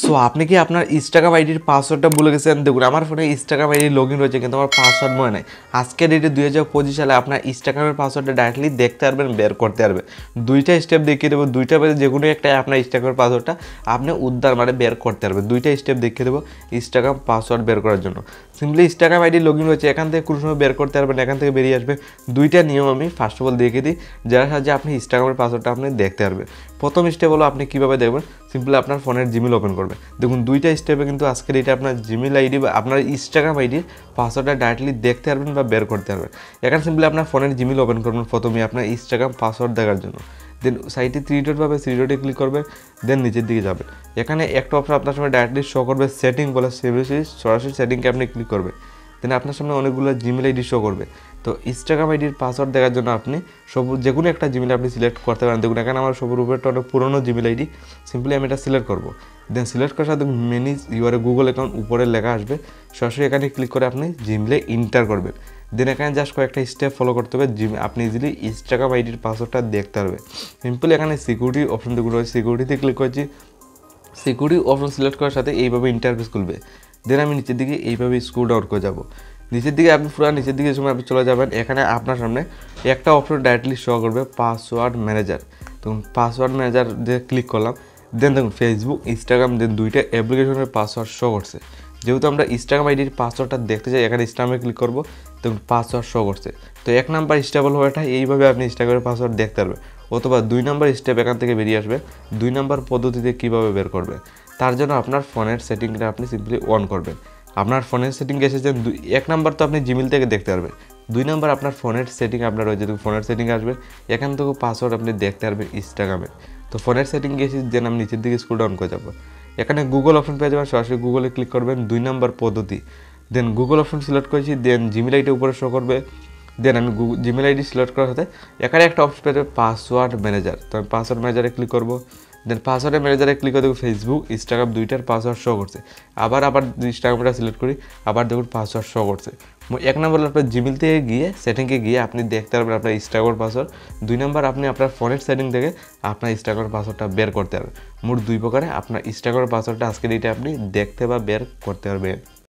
So আপনি কি আপনার ইনস্টাগ্রাম আইডির পাসওয়ার্ডটা ভুলে গেছেন? দেখুন আমার ফোনে ইনস্টাগ্রাম আইডি লগ ইন রয়েছে কিন্তু আমার পাসওয়ার্ড মনে নাই। আজকের ডেটে 2025 সালে আপনার ইনস্টাগ্রামের পাসওয়ার্ডটা ডাইরেক্টলি দেখতে পারবেন, বের করতে পারবেন। দুইটা স্টেপ দেখিয়ে দেবো, দুইটা পেজে যে কোনো একটা আপনার ইনস্টাগ্রামের পাসওয়ার্ডটা আপনি উদ্ধার মানে বের করতে পারবেন। দুইটা স্টেপ দেখিয়ে দেবো ইনস্টাগ্রাম পাসওয়ার্ড বের করার জন্য। Simply Instagram ID log in রয়েছে, এখান থেকে কোনো সময় বের করতে পারবেন, এখান থেকে বেরিয়ে আসবে। দুইটা নিয়ম আমি ফার্স্ট অফ অল দেখিয়ে দিই, যার সাহায্যে আপনি ইনস্টাগ্রামের পাসওয়ার্ডটা আপনি দেখতে পারবেন। প্রথম স্টেপ হলো আপনি কীভাবে দেখবেন, সিম্পলি আপনার ফোনের জিমেল ওপেন করবেন। দেখুন দুইটা স্টেপে কিন্তু আজকের এটা আপনার জিমেল আইডি বা আপনার ইনস্টাগ্রাম আইডির পাসওয়ার্ডটা ডাইরেক্টলি দেখতে পারবেন বা বের করতে পারবেন। এখানে সিম্পলি আপনার ফোনের জিমেল ওপেন করবেন প্রথমে আপনার ইনস্টাগ্রাম পাসওয়ার্ড দেখার জন্য। দেন সাইটে 3 ডট পাবে, 3 ডটে ক্লিক করবে, দেন নিচের দিকে যাবে। এখানে একটা অপশন আপনার সামনে ডাইরেক্টলি শো করবে সেটিং বলে, সরাসরি সেটিংকে আপনি ক্লিক করবে। দেন আপনার সামনে অনেকগুলো জিমেল আইডি শো করবে। তো ইনস্টাগ্রাম আইডির পাসওয়ার্ড দেখার জন্য আপনি যে কোনো একটা জিমেল আপনি সিলেক্ট করতে পারেন। দেখুন এখানে আমার সবুর উপরটা অনেক পুরোনো জিমেল আইডি, সিম্পলি আমি এটা সিলেক্ট করবো। দেন সিলেক্ট করার সাথে ম্যানেজ ইউর গুগল অ্যাকাউন্ট উপরে লেখা আসবে, সরাসরি এখানে ক্লিক করে আপনি জিমেলে ইন্টার করবেন। দেন এখানে জাস্ট কয়েকটা স্টেপ ফলো করতে হবে, আপনি ইজিলি ইনস্টাগ্রাম আইডির পাসওয়ার্ডটা দেখতে পারবে। সিম্পলি এখানে সিকিউরিটি অপশন দেখুন, সিকিউরিটিতে ক্লিক করছি। সিকিউরিটি অপশন সিলেক্ট করার সাথে এইভাবে ইন্টারফেস খুলবে। দেন আমি নিচের দিকে এইভাবে স্ক্রল ডাউন করে যাব। নিচের দিকে আপনি পুরো নিচের দিকে সময় আপনি চলে যাবেন। এখানে আপনার সামনে একটা অপশন ডাইরেক্টলি শো করবে পাসওয়ার্ড ম্যানেজার। তখন পাসওয়ার্ড ম্যানেজার দিয়ে ক্লিক করলাম। দেন দেখুন ফেসবুক, ইনস্টাগ্রাম, দেন দুইটা অ্যাপ্লিকেশনের পাসওয়ার্ড শো করছে। যেহেতু আমরা ইনস্টাগ্রাম আইডির পাসওয়ার্ডটা দেখতে চাই, এখানে ইনস্টাগ্রামে ক্লিক করবো, দেখুন পাসওয়ার্ড শো করছে। তো 1 নাম্বার স্টেবল হওয়াটা এইভাবে আপনি ইনস্টাগ্রামের পাসওয়ার্ড দেখতে পারবেন। অথবা 2 নাম্বার স্টেপ এখান থেকে বেরিয়ে আসবে, 2 নাম্বার পদ্ধতিতে কীভাবে বের করবে। তার জন্য আপনার ফোনের সেটিংটা আপনি সিম্পলি অন করবেন। আপনার ফোনের সেটিং এসেছেন 1 নাম্বার তো আপনি জিমেল থেকে দেখতে পারবেন। 2 নাম্বার আপনার ফোনের সেটিং আপনার রয়েছে, ফোনের সেটিং আসবেন, এখান থেকে পাসওয়ার্ড আপনি দেখতে পারবেন ইনস্টাগ্রামের। তো ফোনের সেটিং এসে দেন আমি নিচের দিকে স্ক্রল ডাউন করে যাবো। এখানে গুগল অপশন পেয়ে যাবেন, সরাসরি গুগলে ক্লিক করবেন, 2 নাম্বার পদ্ধতি। দেন গুগল অপশন সিলেক্ট করেছি, দেন জিমেল আইডি উপরে শো করবে। দেন আমি জিমেল আইডি সিলেক্ট করার সাথে এখানে একটা অপশন পেয়ে যাবে পাসওয়ার্ড ম্যানেজার। তো আমি পাসওয়ার্ড ম্যানেজারে ক্লিক করবো। দেন পাসওয়ার্ডের ম্যানেজারে ক্লিক করে দেখুন ফেসবুক, ইনস্টাগ্রাম দুইটার পাসওয়ার্ড শো করছে। আবার ইনস্টাগ্রামটা সিলেক্ট করি, আবার দেখুন পাসওয়ার্ড শো করছে। 1 নাম্বার আপনার জিমেল থেকে গিয়ে সেটিংয়ে গিয়ে আপনি দেখতে পারবেন আপনার ইনস্টাগ্রাম পাসওয়ার্ড। 2 নাম্বার আপনি আপনার ফোনের সেটিং থেকে আপনার ইনস্টাগ্রাম পাসওয়ার্ডটা বের করতে পারবেন। মোট 2 প্রকারে আপনার ইনস্টাগ্রাম পাসওয়ার্ডটা আজকের এইটা আপনি দেখতে বা বের করতে পারবেন।